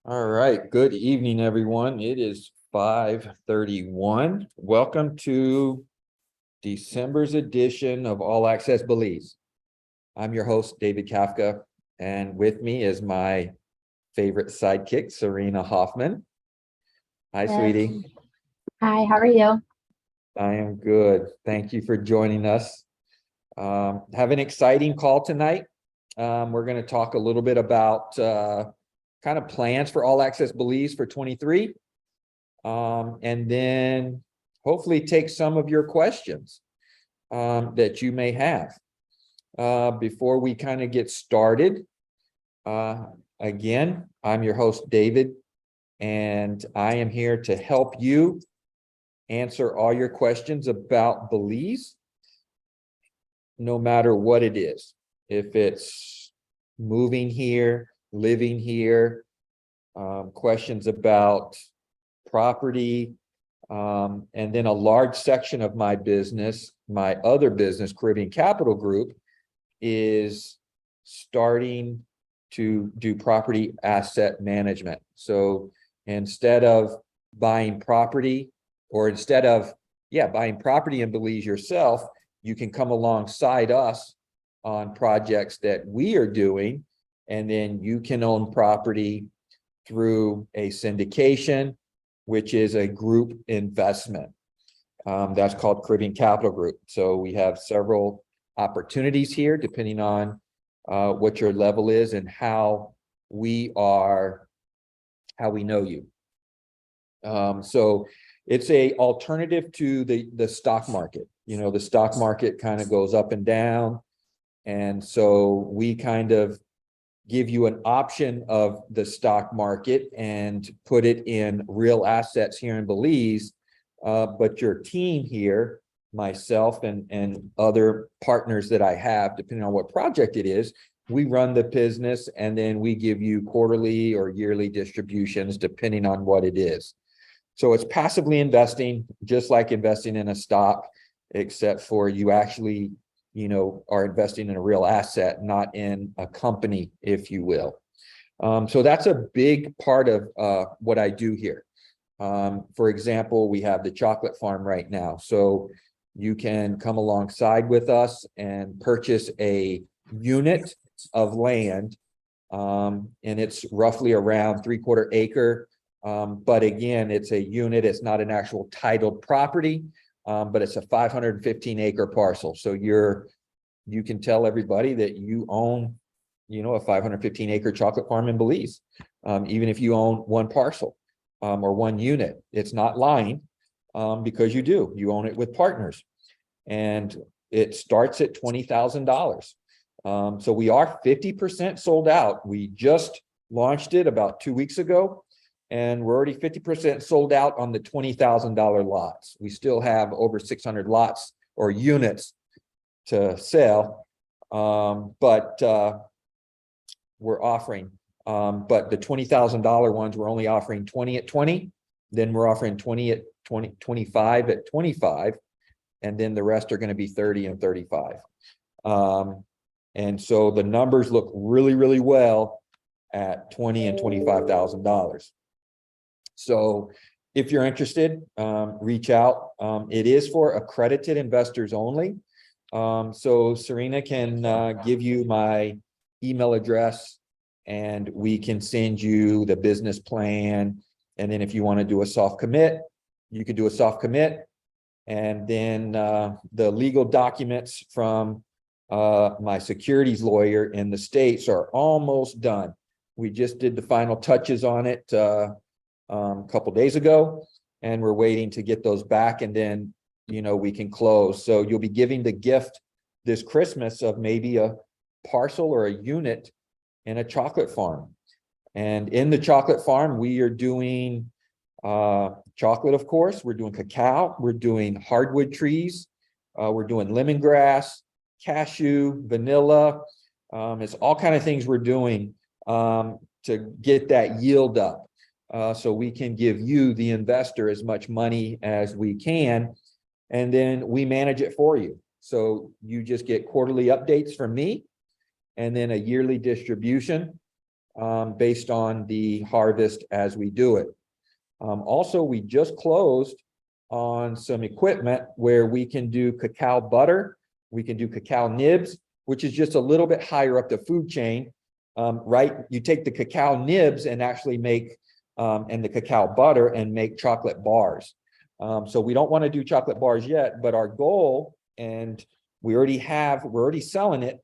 All right, good evening, everyone. It is 5:31. Welcome to December's edition of All Access Belize. I'm your host, David Kafka, and with me is my favorite sidekick, Serena Hoffman. Hi, Yes. sweetie. Hi, how are you? I am good. Thank you for joining us. Have an exciting call tonight. We're going to talk a little bit about kind of plans for All Access Belize for 23. And then hopefully take some of your questions that you may have. Before we kind of get started, again, I'm your host, David, and I am here to help you answer all your questions about Belize, no matter what it is. If it's moving here, living here, questions about property, and then a large section of my business, my other business, Caribbean Capital Group, is starting to do property asset management. So instead of buying property, or instead of, buying property in Belize yourself, you can come alongside us on projects that we are doing, and then you can own property through a syndication, which is a group investment. That's called Caribbean Capital Group. So we have several opportunities here, depending on what your level is and how we know you. So it's a alternative to the stock market. You know, the stock market kind of goes up and down. And so we kind of give you an option of the stock market and put it in real assets here in Belize. But your team here, myself and other partners that I have, depending on what project it is, we run the business and then we give you quarterly or yearly distributions depending on what it is. So it's passively investing, just like investing in a stock, except for you actually are investing in a real asset, not in a company, if you will. So that's a big part of what I do here. For example, we have the chocolate farm right now. So you can come alongside with us and purchase a unit of land. And it's roughly around 3/4 acre. But again, it's a unit, it's not an actual titled property. But it's a 515 acre parcel. So you can tell everybody that you own, a 515 acre chocolate farm in Belize, even if you own one parcel or one unit. It's not lying because you own it with partners, and it starts at $20,000. So we are 50% sold out. We just launched it about 2 weeks ago. And we're already 50% sold out on the $20,000 lots. We still have over 600 lots or units to sell, but we're offering. But the $20,000 ones, we're only offering 20 at 20. Then we're offering 20 at 20, 25 at 25, and then the rest are going to be 30 and 35. And so the numbers look really, really well at $20,000 and $25,000. So if you're interested, reach out. It is for accredited investors only. So Serena can give you my email address and we can send you the business plan. And then if you want to do a soft commit, you could do a soft commit. And then the legal documents from my securities lawyer in the States are almost done. We just did the final touches on it a couple days ago, and we're waiting to get those back, and then we can close. So you'll be giving the gift this Christmas of maybe a parcel or a unit in a chocolate farm. And in the chocolate farm, we are doing chocolate, of course. We're doing cacao. We're doing hardwood trees. We're doing lemongrass, cashew, vanilla. It's all kind of things we're doing to get that yield up. So we can give you, the investor, as much money as we can, and then we manage it for you. So you just get quarterly updates from me, and then a yearly distribution. based on the harvest as we do it. Also, we just closed on some equipment where we can do cacao butter, we can do cacao nibs, which is just a little bit higher up the food chain, right? You take the cacao nibs and actually make, and the cacao butter and make chocolate bars. So we don't want to do chocolate bars yet, but our goal, and we're already selling it.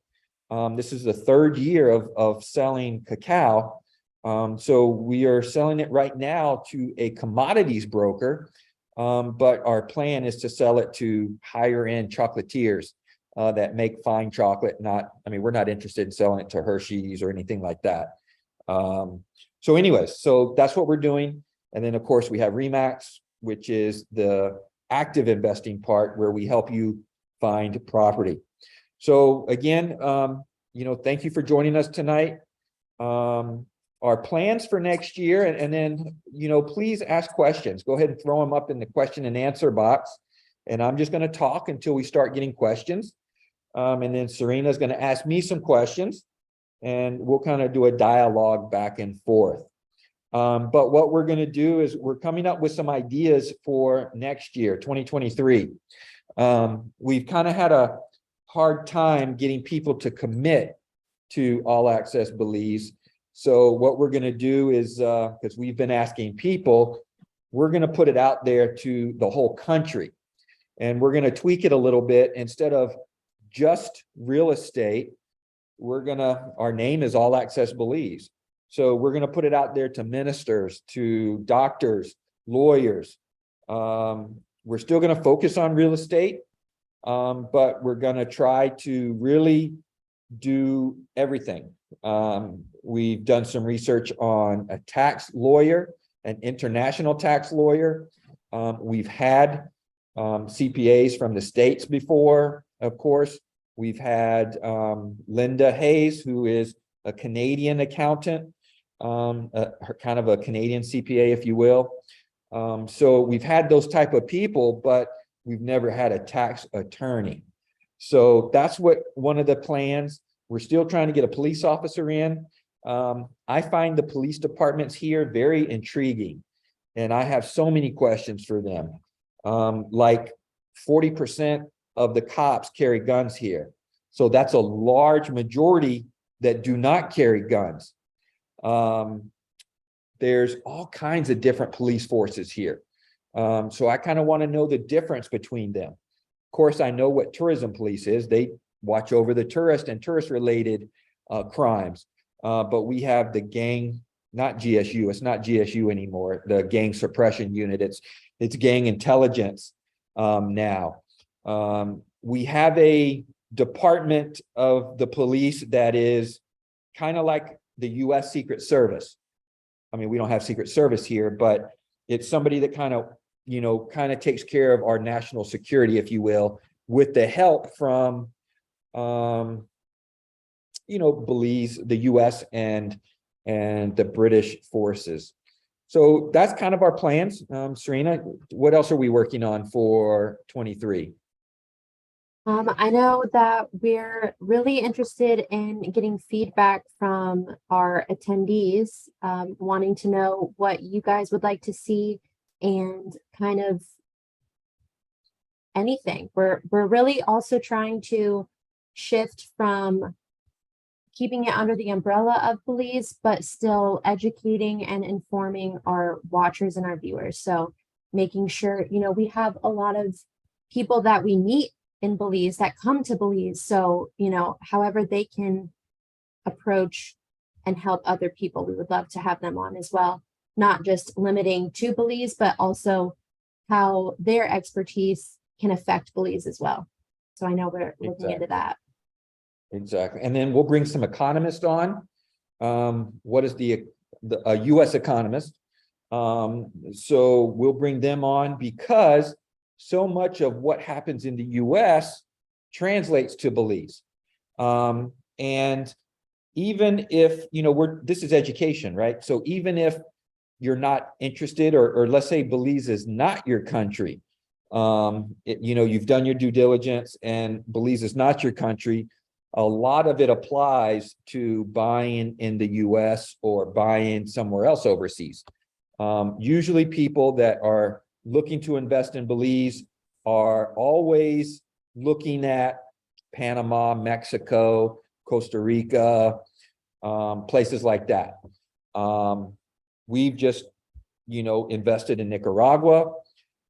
This is the third year of selling cacao. So we are selling it right now to a commodities broker, but our plan is to sell it to higher end chocolatiers that make fine chocolate. We're not interested in selling it to Hershey's or anything like that. So anyways, so that's what we're doing. And then of course we have Remax, which is the active investing part where we help you find property. So again, thank you for joining us tonight. Our plans for next year, and then, please ask questions. Go ahead and throw them up in the question and answer box. And I'm just going to talk until we start getting questions. And then Serena's going to ask me some questions and we'll kind of do a dialogue back and forth. But what we're going to do is we're coming up with some ideas for next year, 2023. We've kind of had a hard time getting people to commit to All Access Belize. So what we're going to do is, because we've been asking people, we're going to put it out there to the whole country. And we're going to tweak it a little bit. Instead of just real estate, our name is All Access Belize. So we're going to put it out there to ministers, to doctors, lawyers. We're still going to focus on real estate, but we're going to try to really do everything. We've done some research on a tax lawyer, an international tax lawyer. We've had CPAs from the States before, of course. We've had Linda Hayes, who is a Canadian accountant, kind of a Canadian CPA, if you will. So we've had those type of people, but we've never had a tax attorney. So that's one of the plans. We're still trying to get a police officer in. I find the police departments here very intriguing, and I have so many questions for them. Like 40% of the cops carry guns here. So that's a large majority that do not carry guns. There's all kinds of different police forces here. So I kind of want to know the difference between them. Of course, I know what tourism police is. They watch over the tourist and tourist-related crimes. But we have the gang, not GSU. It's not GSU anymore. The gang suppression unit. It's gang intelligence now. We have a department of the police that is kind of like the U.S. Secret Service. We don't have Secret Service here, but it's somebody that kind of takes care of our national security, if you will, with the help from Belize, the US and the British forces. So that's kind of our plans. Serena, what else are we working on for 23? I know that we're really interested in getting feedback from our attendees, wanting to know what you guys would like to see and kind of anything. We're really also trying to shift from keeping it under the umbrella of Belize, but still educating and informing our watchers and our viewers. So making sure, we have a lot of people that we meet in Belize that come to Belize. So, however they can approach and help other people, we would love to have them on as well. Not just limiting to Belize, but also how their expertise can affect Belize as well. So I know we're looking into that. Exactly. And then we'll bring some economists on. What is a U.S. economist? So we'll bring them on because so much of what happens in the U.S. translates to Belize. And even if, this is education, right? So even if you're not interested, or let's say Belize is not your country, you've done your due diligence and Belize is not your country, a lot of it applies to buying in the US or buying somewhere else overseas. Usually people that are looking to invest in Belize are always looking at Panama, Mexico, Costa Rica, places like that. We've just, invested in Nicaragua,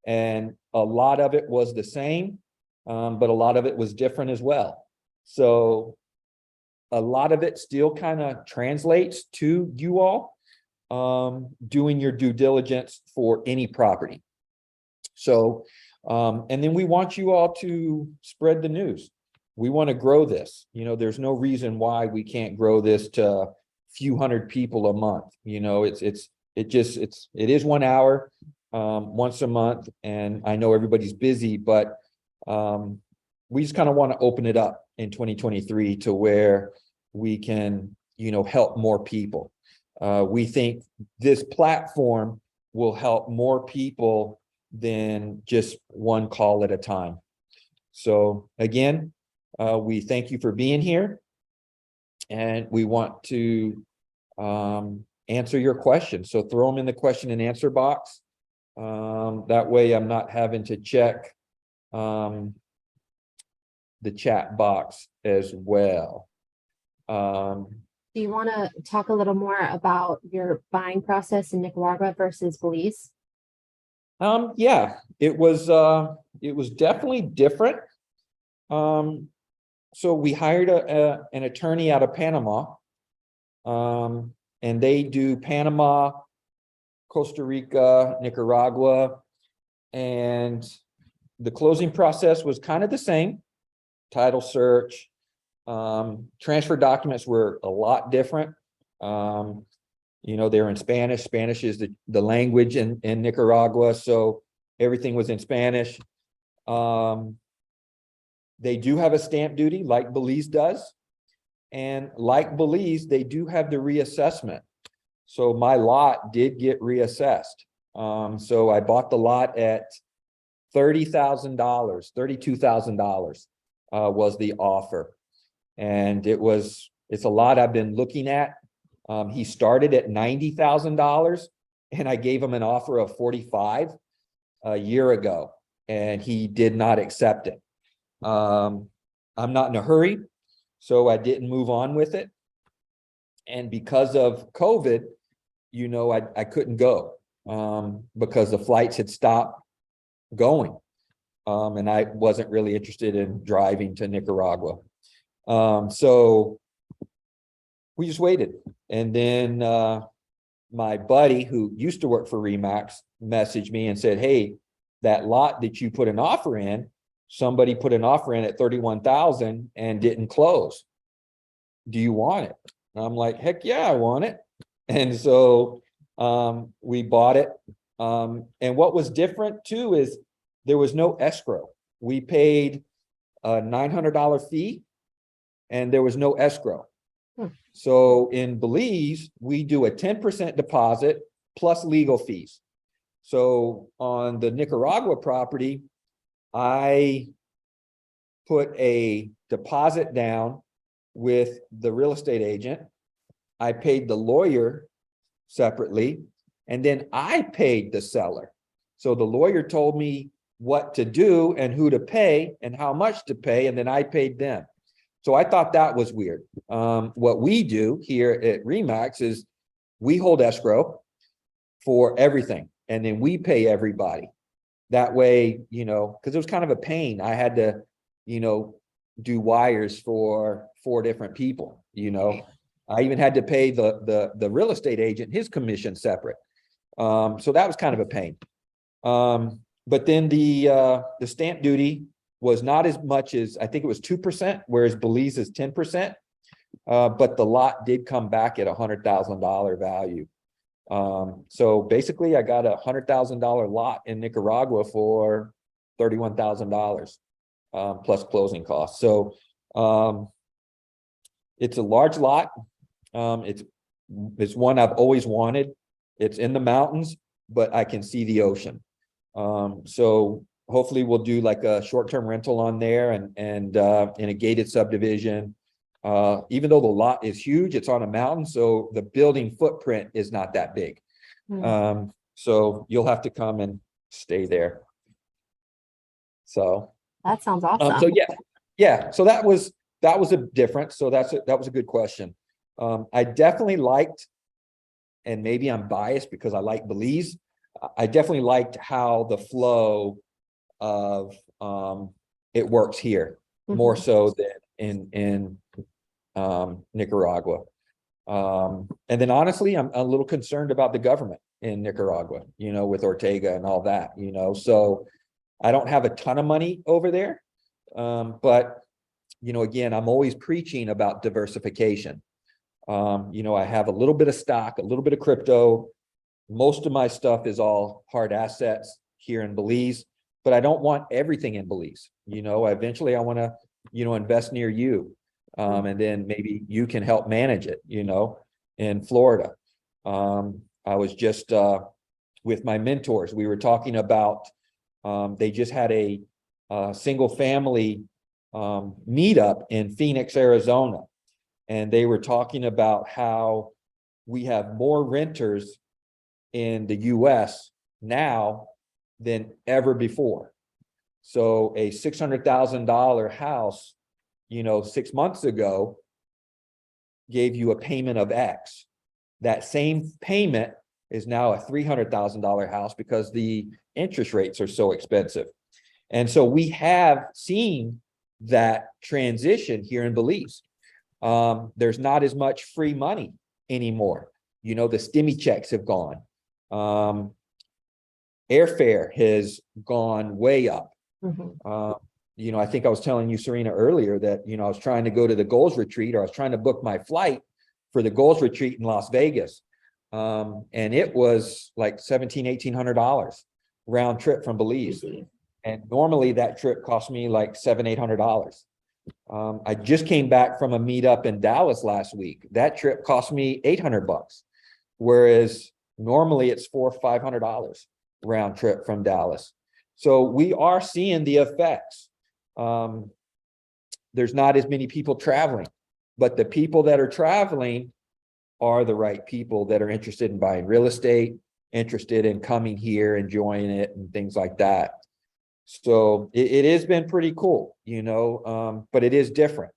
and a lot of it was the same, but a lot of it was different as well. So a lot of it still kind of translates to you all doing your due diligence for any property. So, and then we want you all to spread the news. We want to grow this. There's no reason why we can't grow this to a few hundred people a month. It is 1 hour once a month, and I know everybody's busy, but we just kind of want to open it up in 2023 to where we can, help more people. We think this platform will help more people than just one call at a time. So again, we thank you for being here, and we want to answer your questions. So throw them in the question and answer box. That way I'm not having to check the chat box as well. Do you want to talk a little more about your buying process in Nicaragua versus Belize? Yeah, it was definitely different. So we hired an attorney out of Panama, and they do Panama, Costa Rica, Nicaragua, and the closing process was kind of the same. Title search, transfer documents were a lot different. They're in Spanish. Spanish is the language in Nicaragua, so everything was in Spanish. They do have a stamp duty like Belize does. And like Belize, they do have the reassessment. So my lot did get reassessed. So I bought the lot at $30,000, $32,000 was the offer. And it's a lot I've been looking at. He started at $90,000, and I gave him an offer of 45 a year ago, and he did not accept it. I'm not in a hurry, so I didn't move on with it. And because of COVID, I couldn't go because the flights had stopped going. And I wasn't really interested in driving to Nicaragua. So we just waited. And then my buddy who used to work for Remax messaged me and said, hey, that lot that you put an offer in, somebody put an offer in at 31,000 and didn't close. Do you want it? And I'm like, heck yeah, I want it. And so we bought it. And what was different too is there was no escrow. We paid a $900 fee, and there was no escrow. So in Belize, we do a 10% deposit plus legal fees. So on the Nicaragua property, I put a deposit down with the real estate agent. I paid the lawyer separately, and then I paid the seller. So the lawyer told me what to do and who to pay and how much to pay, and then I paid them. So I thought that was weird. What we do here at Remax is we hold escrow for everything, and then we pay everybody. That way, because it was kind of a pain. I had to, do wires for 4 different people, I even had to pay the real estate agent his commission separate. So that was kind of a pain. But then the stamp duty was not as much as, I think it was 2%, whereas Belize is 10%. But the lot did come back at $100,000 value. So basically I got a $100,000 lot in Nicaragua for $31,000 plus closing costs. So it's a large lot. It's one I've always wanted. It's in the mountains, but I can see the ocean. So hopefully we'll do like a short-term rental on there and in a gated subdivision. Even though the lot is huge, it's on a mountain, so the building footprint is not that big. So you'll have to come and stay there. So, That sounds awesome. so yeah. So that was a difference. So that was a good question. I definitely liked, and maybe I'm biased because I like Belize. I definitely liked how the flow of it works here more so than in Nicaragua. And then honestly, I'm a little concerned about the government in Nicaragua, with Ortega and all that, so I don't have a ton of money over there. But, again, I'm always preaching about diversification. I have a little bit of stock, a little bit of crypto. Most of my stuff is all hard assets here in Belize, but I don't want everything in Belize. Eventually I want to, invest near you. And then maybe you can help manage it, in Florida. I was just with my mentors. We were talking about, they just had a single family meetup in Phoenix, Arizona. And they were talking about how we have more renters in the US now than ever before. So a $600,000 house, 6 months ago gave you a payment of X. That same payment is now a $300,000 house because the interest rates are so expensive. And so we have seen that transition here in Belize. There's not as much free money anymore. The stimmy checks have gone. Airfare has gone way up. I think I was telling you, Serena, earlier that, I was trying to go to the goals retreat, or I was trying to book my flight for the goals retreat in Las Vegas. And it was like $1,700-$1,800 round trip from Belize. And normally that trip cost me like $700-$800. I just came back from a meetup in Dallas last week. That trip cost me $800, whereas normally it's $400 or $500 round trip from Dallas. So we are seeing the effects. There's not as many people traveling, but the people that are traveling are the right people that are interested in buying real estate, interested in coming here, enjoying it, and things like that. So it has been pretty cool, but it is different.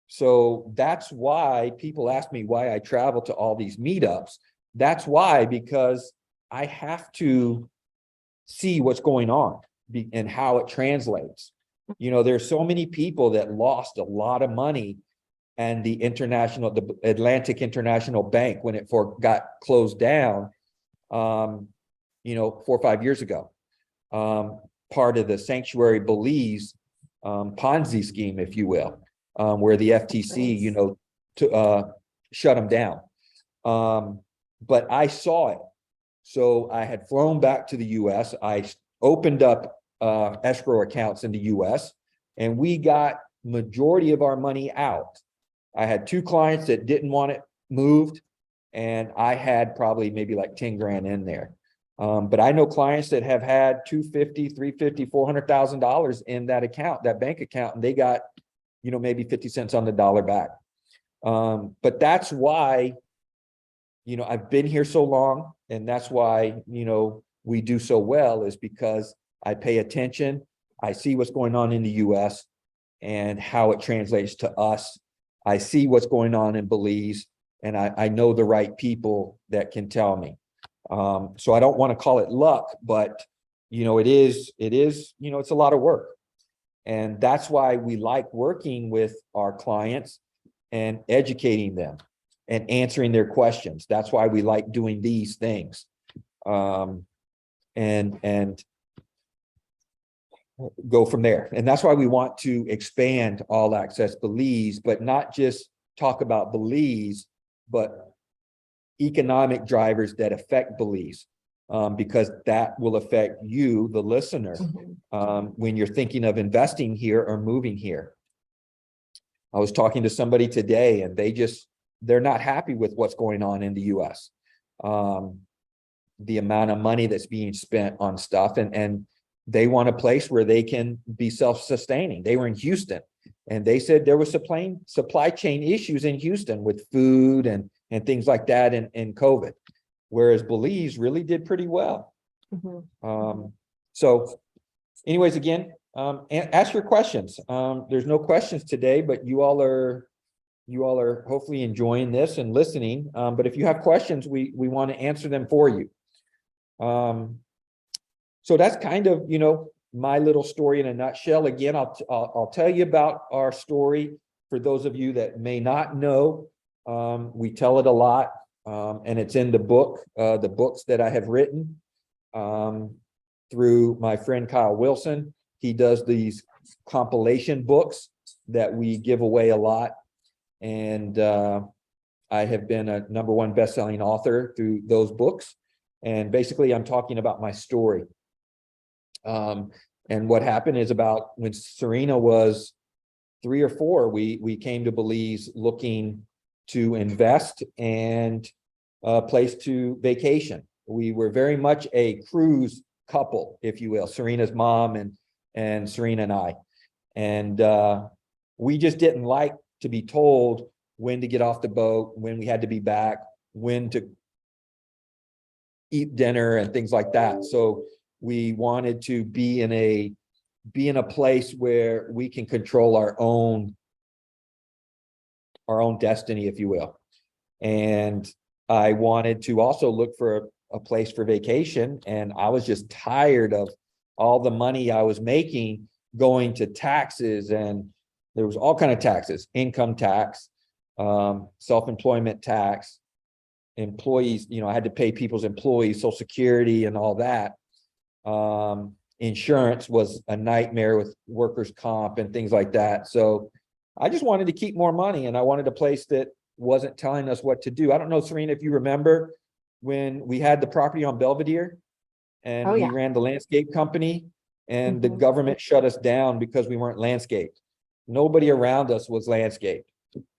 So that's why people ask me why I travel to all these meetups. That's why, because I have to see what's going on and how it translates. There's so many people that lost a lot of money, and the Atlantic International Bank, when it got closed down, 4 or 5 years ago, part of the Sanctuary Belize Ponzi scheme, if you will, where the FTC, shut them down. But I saw it. So I had flown back to the US. I opened up escrow accounts in the US, and we got majority of our money out. I had 2 clients that didn't want it moved, and I had probably maybe like 10 grand in there. But I know clients that have had $250,000, $350,000, $400,000 in that account, that bank account, and they got, maybe 50 cents on the dollar back. But that's why, I've been here so long, and that's why, we do so well, is because I pay attention. I see what's going on in the US and how it translates to us. I see what's going on in Belize, and I know the right people that can tell me. So I don't want to call it luck, but, it is, it's a lot of work. And that's why we like working with our clients and educating them and answering their questions. That's why we like doing these things. And go from there. And that's why we want to expand All Access Belize, but not just talk about Belize, but economic drivers that affect Belize, because that will affect you, the listener, when you're thinking of investing here or moving here. I was talking to somebody today, and they're not happy with what's going on in the US. The amount of money that's being spent on stuff, and they want a place where they can be self-sustaining. They were in Houston, And they said there was supply chain issues in Houston with food and things like that in COVID, whereas Belize really did pretty well. So anyways, again, ask your questions. There's no questions today, but you all are hopefully enjoying this and listening. But if you have questions, we want to answer them for you. So that's kind of, my little story in a nutshell. Again, I'll tell you about our story for those of you that may not know. We tell it a lot, and it's in the books that I have written through my friend Kyle Wilson. He does these compilation books that we give away a lot. And I have been a #1 best-selling author through those books. And basically, I'm talking about my story. And what happened is about when Serena was 3 or 4, we came to Belize looking to invest and a place to vacation. We were very much a cruise couple, if you will, Serena's mom and Serena and I. And we just didn't like to be told when to get off the boat, when we had to be back, when to eat dinner and things like that. So we wanted to be in a place where we can control our own destiny, if you will. And I wanted to also look for a place for vacation. And I was just tired of all the money I was making going to taxes, and there was all kind of taxes: income tax, self-employment tax, employees, I had to pay people's employees, Social Security and all that. Insurance was a nightmare with workers' comp and things like that. So I just wanted to keep more money, and I wanted a place that wasn't telling us what to do. I don't know, Serena, if you remember when we had the property on Belvedere and we ran the landscape company, and the government shut us down because we weren't landscaped. Nobody around us was landscaped.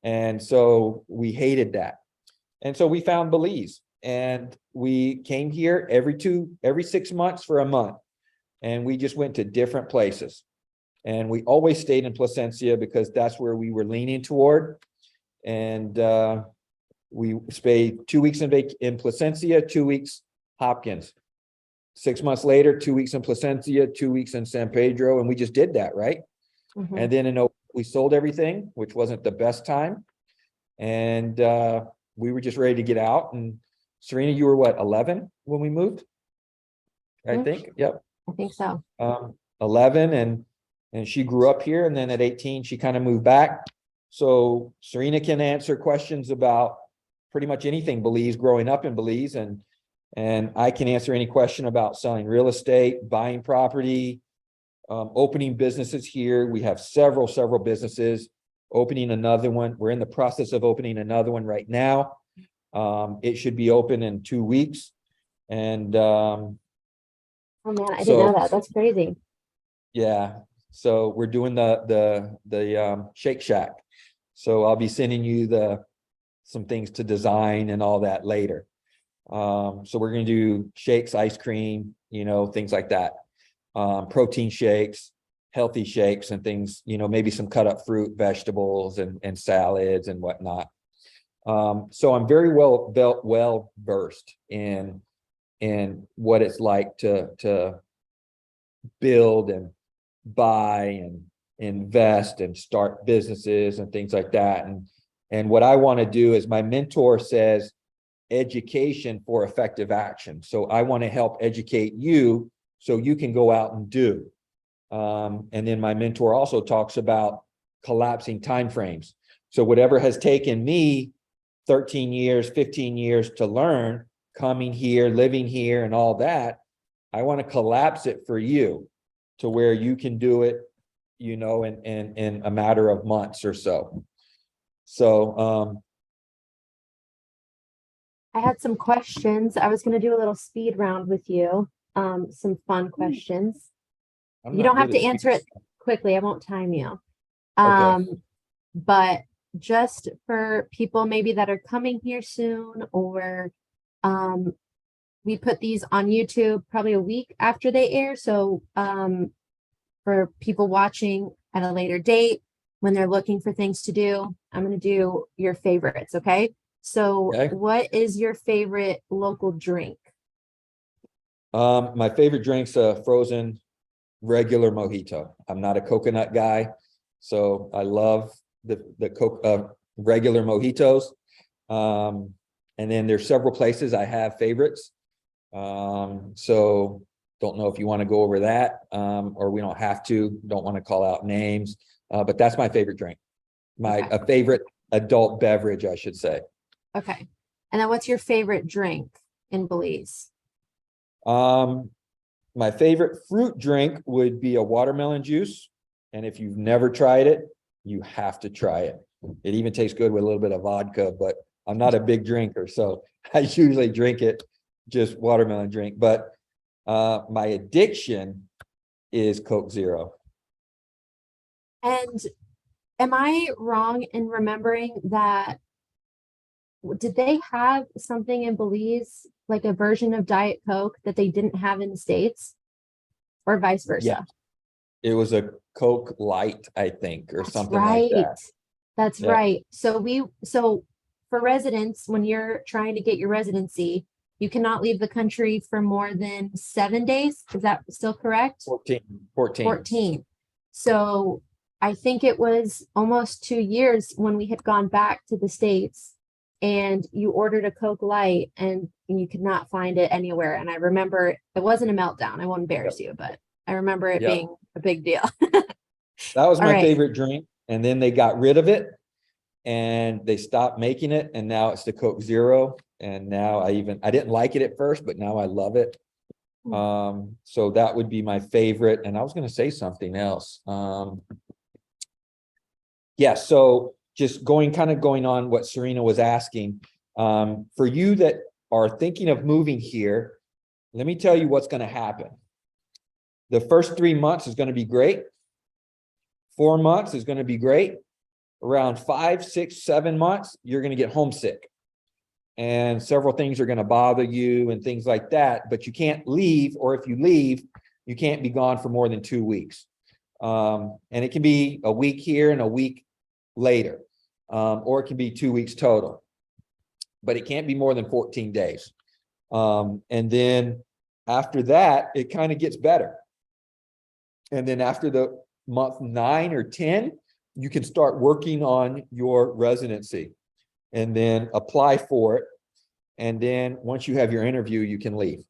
And so we hated that. And so we found Belize, and we came here every 6 months for a month. And we just went to different places. And we always stayed in Placencia because that's where we were leaning toward. And we stayed 2 weeks in Placencia, 2 weeks Hopkins. 6 months later, 2 weeks in Placencia, 2 weeks in San Pedro. And we just did that, right? And then we sold everything, which wasn't the best time. And we were just ready to get out. And Serena, you were what, 11 when we moved? I think. Yep. I think so. 11, and she grew up here, and then at 18 she kind of moved back. So Serena can answer questions about pretty much anything Belize, growing up in Belize, and I can answer any question about selling real estate, buying property, opening businesses here. We have several businesses, opening another one. We're in the process of opening another one right now. It should be open in 2 weeks. And oh man, I didn't know that. That's crazy. Yeah. So we're doing the Shake Shack. So I'll be sending you some things to design and all that later. So we're going to do shakes, ice cream, things like that. Protein shakes, healthy shakes and things, maybe some cut up fruit, vegetables and salads and whatnot. So I'm very well versed in what it's like to build and buy and invest and start businesses and things like that. And what I want to do is, my mentor says, education for effective action. So I want to help educate you so you can go out and do. And then my mentor also talks about collapsing timeframes. So whatever has taken me 13 years, 15 years to learn, coming here, living here and all that, I want to collapse it for you to where you can do it, in a matter of months or so. So, I had some questions. I was going to do a little speed round with you. Some fun questions. You don't have to answer it quickly. I won't time you. Okay. But just for people maybe that are coming here soon, or we put these on YouTube probably a week after they air. So for people watching at a later date, when they're looking for things to do. I'm going to do your favorites. Okay. So Okay. what is your favorite local drink? My favorite drink's a frozen regular mojito. I'm not a coconut guy, so I love the regular mojitos. And then there's several places I have favorites. So don't know if you want to go over that, or we don't have to. Don't want to call out names, but that's my favorite drink. Okay. A favorite adult beverage, I should say. Okay. And then what's your favorite drink in Belize? My favorite fruit drink would be a watermelon juice. And if you've never tried it, you have to try it. It even tastes good with a little bit of vodka, but I'm not a big drinker, so I usually drink it just watermelon drink. But my addiction is Coke Zero. And am I wrong in remembering that did they have something in Belize, like a version of Diet Coke that they didn't have in the States, or vice versa? Yeah, it was a Coke Light, I think, or That's something like right. that. That's Yeah. right. So for residents, when you're trying to get your residency, you cannot leave the country for more than 7 days. Is that still correct? 14. 14. So I think it was almost 2 years when we had gone back to the States and you ordered a Coke Light and you could not find it anywhere. And I remember it wasn't a meltdown. I won't embarrass you, but I remember it Yep. being a big deal. That was All my right. favorite drink. And then they got rid of it and they stopped making it. And now it's the Coke Zero. And now I didn't like it at first, but now I love it. So that would be my favorite. And I was going to say something else. Yeah, so just going on what Serena was asking. For you that are thinking of moving here, let me tell you what's going to happen. The first 3 months is going to be great. 4 months is going to be great. Around 5, 6, 7 months, you're going to get homesick. And several things are going to bother you and things like that, but you can't leave, or if you leave, you can't be gone for more than 2 weeks. And it can be a week here and a week later, or it can be 2 weeks total, but it can't be more than 14 days. And then after that, it kind of gets better. And then after the month 9 or 10, you can start working on your residency and then apply for it. And then once you have your interview, you can leave.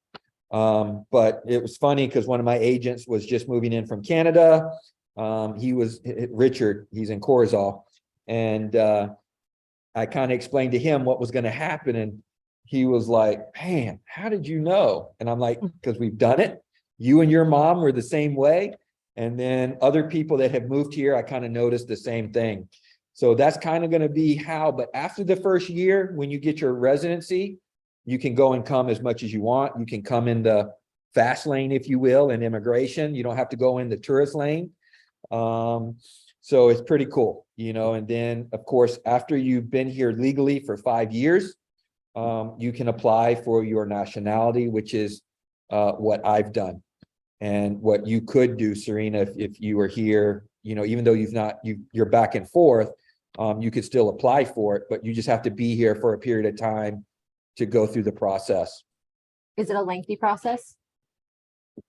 But it was funny because one of my agents was just moving in from Canada. Richard, he's in Corozal. And I kind of explained to him what was going to happen. And he was like, man, how did you know? And I'm like, because we've done it. You and your mom were the same way. And then other people that have moved here, I kind of noticed the same thing. So that's kind of going to be how, but after the first year, when you get your residency, you can go and come as much as you want. You can come in the fast lane, if you will, in immigration. You don't have to go in the tourist lane. So it's pretty cool, and then of course, after you've been here legally for 5 years, you can apply for your nationality, which is what I've done. And what you could do, Serena, if you were here, even though you're back and forth, you could still apply for it, but you just have to be here for a period of time to go through the process. Is it a lengthy process?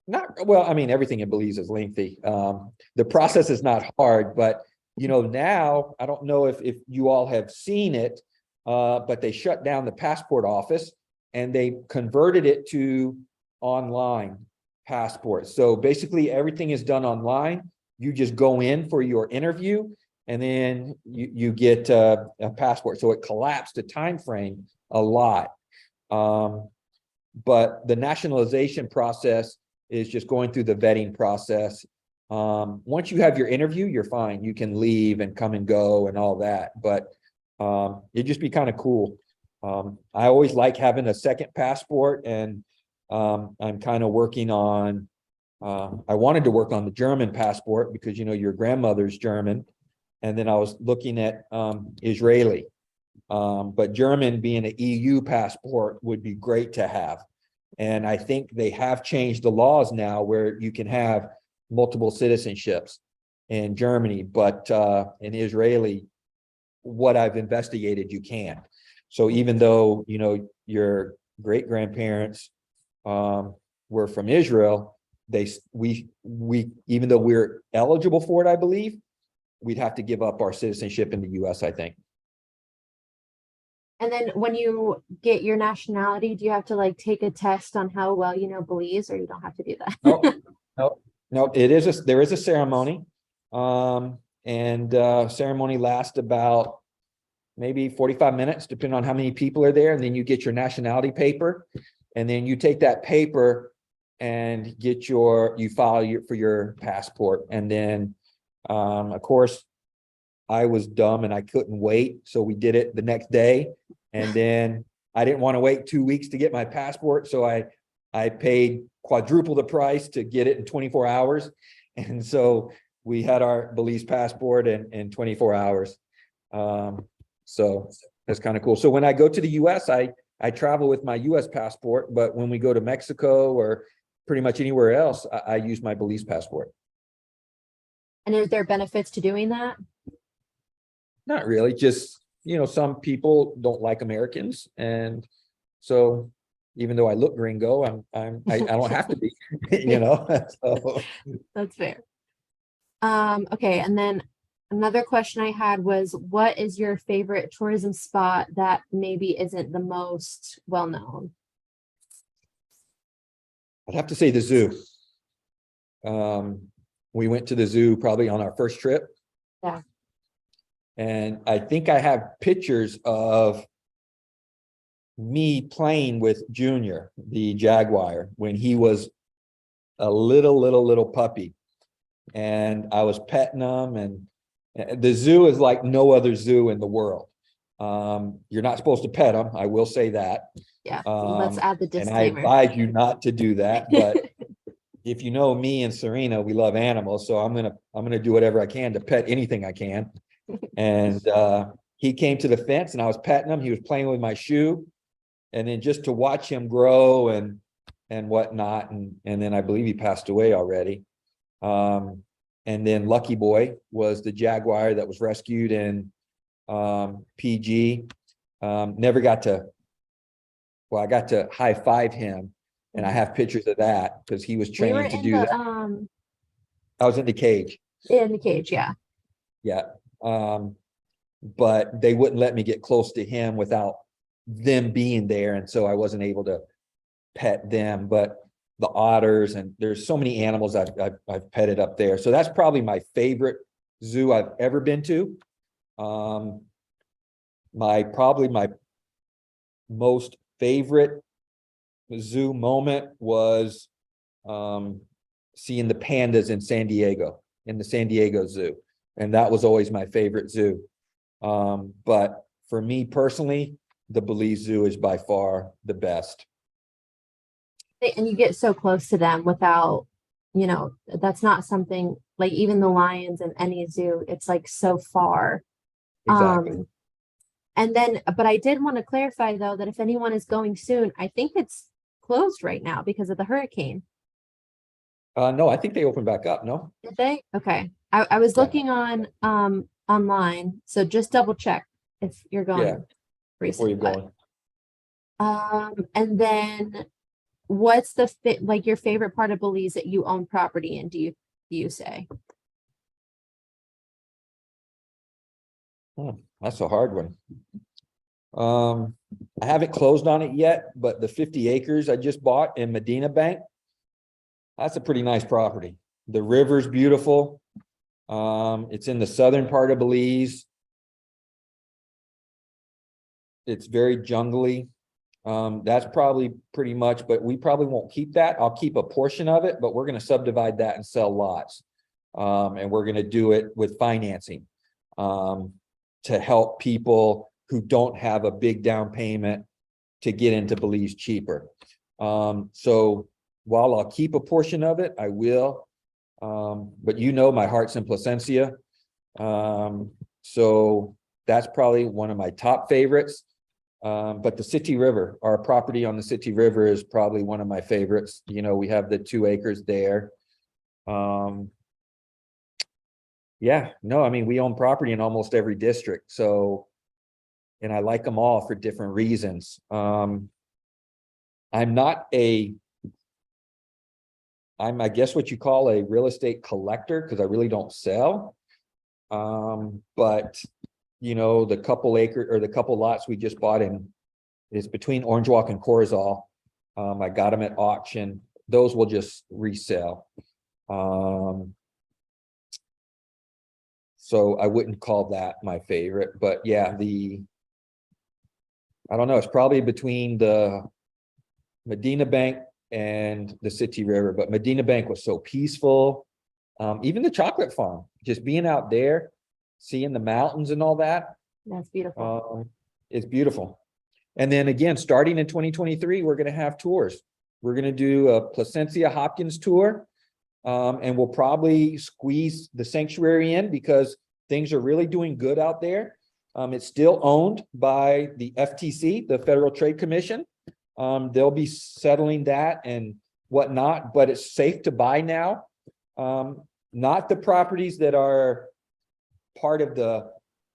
Not well, I mean, everything in Belize is lengthy. The process is not hard, but now I don't know if you all have seen it, but they shut down the passport office and they converted it to online passports. So basically everything is done online. You just go in for your interview and then you get a passport. So it collapsed the time frame a lot. But the nationalization process is just going through the vetting process. Once you have your interview, you're fine. You can leave and come and go and all that. But it'd just be kind of cool. I always like having a second passport, and I'm kind of working on, I wanted to work on the German passport because, your grandmother's German. And then I was looking at Israeli. But German being an EU passport would be great to have. And I think they have changed the laws now where you can have multiple citizenships. in Germany, but in Israeli, what I've investigated, you can. So even though, you know, your great grandparents were from Israel, we even though we're eligible for it, I believe, we'd have to give up our citizenship in the US, I think. And then when you get your nationality, do you have to like take a test on how well you know Belize, or you don't have to do that? No, no, no, there is a ceremony. And ceremony lasts about maybe 45 minutes, depending on how many people are there. And then you get your nationality paper. And then you take that paper and you file for your passport. And then, of course, I was dumb and I couldn't wait. So we did it the next day. And then I didn't want to wait 2 weeks to get my passport. So I paid quadruple the price to get it in 24 hours. And so we had our Belize passport in 24 hours. So that's kind of cool. So when I go to the US, I travel with my US passport, but when we go to Mexico or pretty much anywhere else, I use my Belize passport. And is there benefits to doing that? Not really, just, you know, some people don't like Americans. And so even though I look gringo, I don't have to be, you know. So. That's fair. Okay, and then another question I had was, what is your favorite tourism spot that maybe isn't the most well known? I'd have to say the zoo. We went to the zoo probably on our first trip. Yeah. And I think I have pictures of me playing with Junior, the Jaguar, when he was a little puppy. And I was petting him, and the zoo is like no other zoo in the world. You're not supposed to pet them, I will say that. Yeah, let's add the And I disclaimer. advise you not to do that, but if you know me and Serena, we love animals, so I'm gonna do whatever I can to pet anything I can. And he came to the fence and I was petting him. He was playing with my shoe. And then just to watch him grow and whatnot. And then I believe he passed away already. And then Lucky Boy was the Jaguar that was rescued in PG. Never got to, well, I got to high five him. And I have pictures of that because he was We were trained to in do the that. I was in the cage. in the cage, yeah. Yeah. But they wouldn't let me get close to him without them being there. And so I wasn't able to pet them, but the otters, and there's so many animals I've petted up there. So that's probably my favorite zoo I've ever been to. Probably my most favorite zoo moment was seeing the pandas in San Diego, in the San Diego Zoo. And that was always my favorite zoo. But for me personally, the Belize Zoo is by far the best. And you get so close to them without, you know, that's not something like even the lions in any zoo, it's like so far. Exactly. And then, but I did want to clarify though, that if anyone is going soon, I think it's closed right now because of the hurricane. No, I think they opened back up. No. Did they? Okay. I was Yeah. looking on online, so just double check if you're going Before you're recent. going. And then what's the like your favorite part of Belize that you own property in, do you say? That's a hard one. I haven't closed on it yet, but the 50 acres I just bought in Medina Bank, that's a pretty nice property. The river's beautiful. It's in the southern part of Belize. It's very jungly. That's probably pretty much, but we probably won't keep that. I'll keep a portion of it, but we're going to subdivide that and sell lots. And we're going to do it with financing to help people who don't have a big down payment to get into Belize cheaper. So while I'll keep a portion of it, I will. But you know, my heart's in Placencia. So that's probably one of my top favorites. But the City River, our property on the City River is probably one of my favorites. You know, we have the 2 acres there. Yeah, no, I mean, we own property in almost every district, so, and I like them all for different reasons. I'm not I'm, I guess what you call a real estate collector, because I really don't sell. But the couple acre or the couple lots we just bought in, is between Orange Walk and Corozal. I got them at auction. Those will just resell. So I wouldn't call that my favorite, but yeah, I don't know, it's probably between the Medina Bank and the City River, but Medina Bank was so peaceful. Even the chocolate farm, just being out there, seeing the mountains and all that, That's beautiful. it's beautiful. And then again, starting in 2023, we're going to have tours. We're going to do a Placencia Hopkins tour. And we'll probably squeeze the sanctuary in because things are really doing good out there. It's still owned by the FTC, the Federal Trade Commission. They'll be settling that and whatnot, but it's safe to buy now. Not the properties that are part of the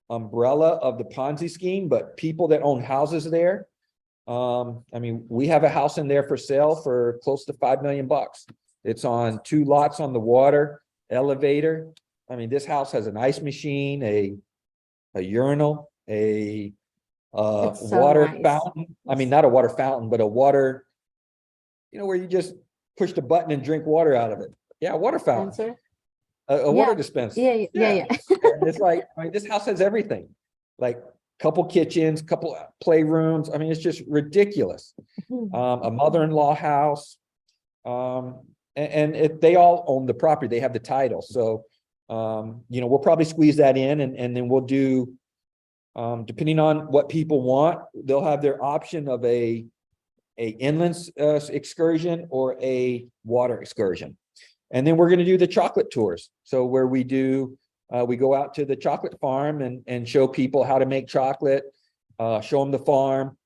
umbrella of the Ponzi scheme, but people that own houses there. I mean, we have a house in there for sale for close to $5 million. It's on 2 lots on the water, elevator. I mean, this house has an ice machine, a urinal, a It's so water nice. fountain. I mean, not a water fountain, but a water, where you just push the button and drink water out of it. Yeah, water fountain, Spencer? a water dispenser. Yeah. And it's like, I mean, this house has everything, like couple kitchens, couple playrooms. I mean, it's just ridiculous. A mother-in-law house. And they all own the property. They have the title. So, we'll probably squeeze that in and then we'll do, depending on what people want, they'll have their option of a inland excursion or a water excursion. And then we're going to do the chocolate tours. So where we do, we go out to the chocolate farm and show people how to make chocolate, show them the farm,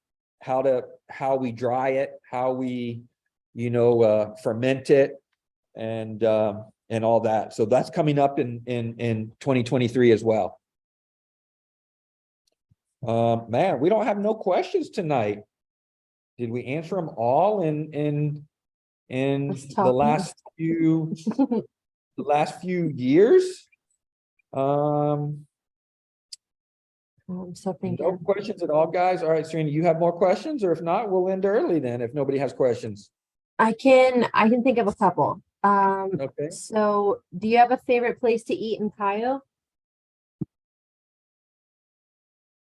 how we dry it, how we, ferment it, and all that. So that's coming up in 2023 as well. Man, we don't have no questions tonight. Did we answer them all in the last few years? I'm so thinking. No questions at all, guys. All right, Serena, you have more questions, or if not, we'll end early then if nobody has questions. I can think of a couple. Okay. So do you have a favorite place to eat in Cayo?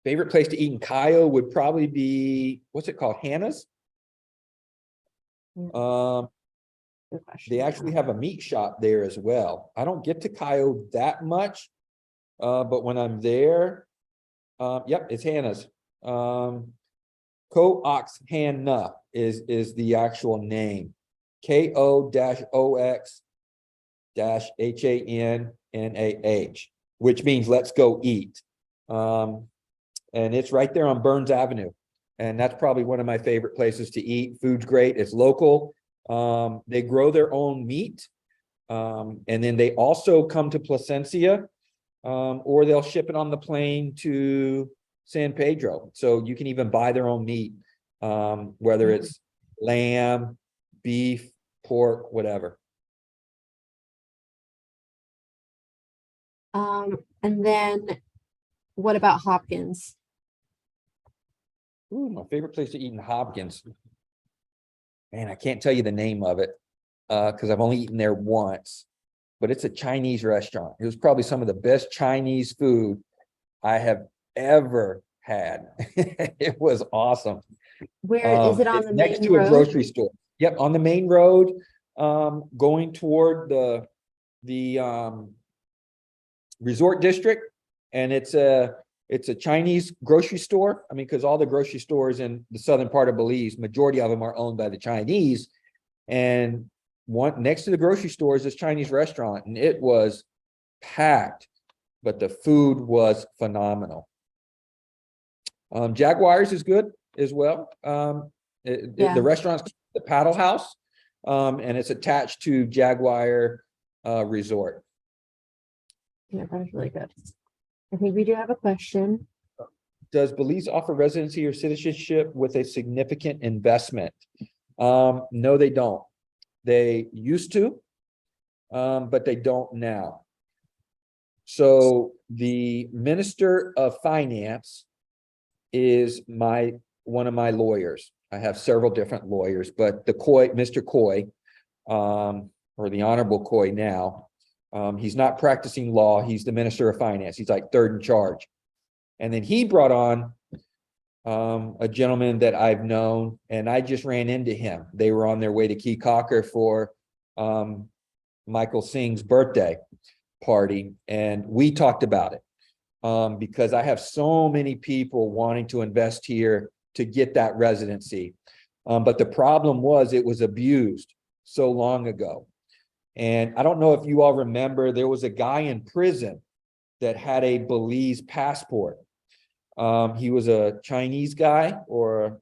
Favorite place to eat in Cayo would probably be, what's it called? Hannah's? Good question. They actually have a meat shop there as well. I don't get to Cayo that much, but when I'm there, yep, it's Hannah's. Ko-Ox Hannah is the actual name. KO-OX-HANNAH, which means let's go eat. And it's right there on Burns Avenue. And that's probably one of my favorite places to eat. Food's great. It's local. They grow their own meat. And then they also come to Placencia, or they'll ship it on the plane to San Pedro. So you can even buy their own meat, whether it's lamb, beef, pork, whatever. And then what about Hopkins? Ooh, my favorite place to eat in Hopkins. Man, I can't tell you the name of it because I've only eaten there once, but it's a Chinese restaurant. It was probably some of the best Chinese food I have ever had. It was awesome. Where is it on It's the next main to a road? grocery store. Yep, on the main road, going toward the resort district, and it's a Chinese grocery store. I mean, because all the grocery stores in the southern part of Belize, majority of them are owned by the Chinese, and one next to the grocery store is this Chinese restaurant, and it was packed, but the food was phenomenal. Jaguars is good as well. The restaurant's the Paddle House, and it's attached to Jaguar Resort. Yeah, that was really good. I think we do have a question. Does Belize offer residency or citizenship with a significant investment? No, they don't. They used to, but they don't now. So the Minister of Finance is one of my lawyers. I have several different lawyers, but Mr. Coy, or the Honorable Coy now, he's not practicing law. He's the Minister of Finance. He's like third in charge. And then he brought on a gentleman that I've known, and I just ran into him. They were on their way to Key Cocker for Michael Singh's birthday party, and we talked about it because I have so many people wanting to invest here to get that residency. But the problem was it was abused so long ago. And I don't know if you all remember, there was a guy in prison that had a Belize passport. He was a Chinese guy or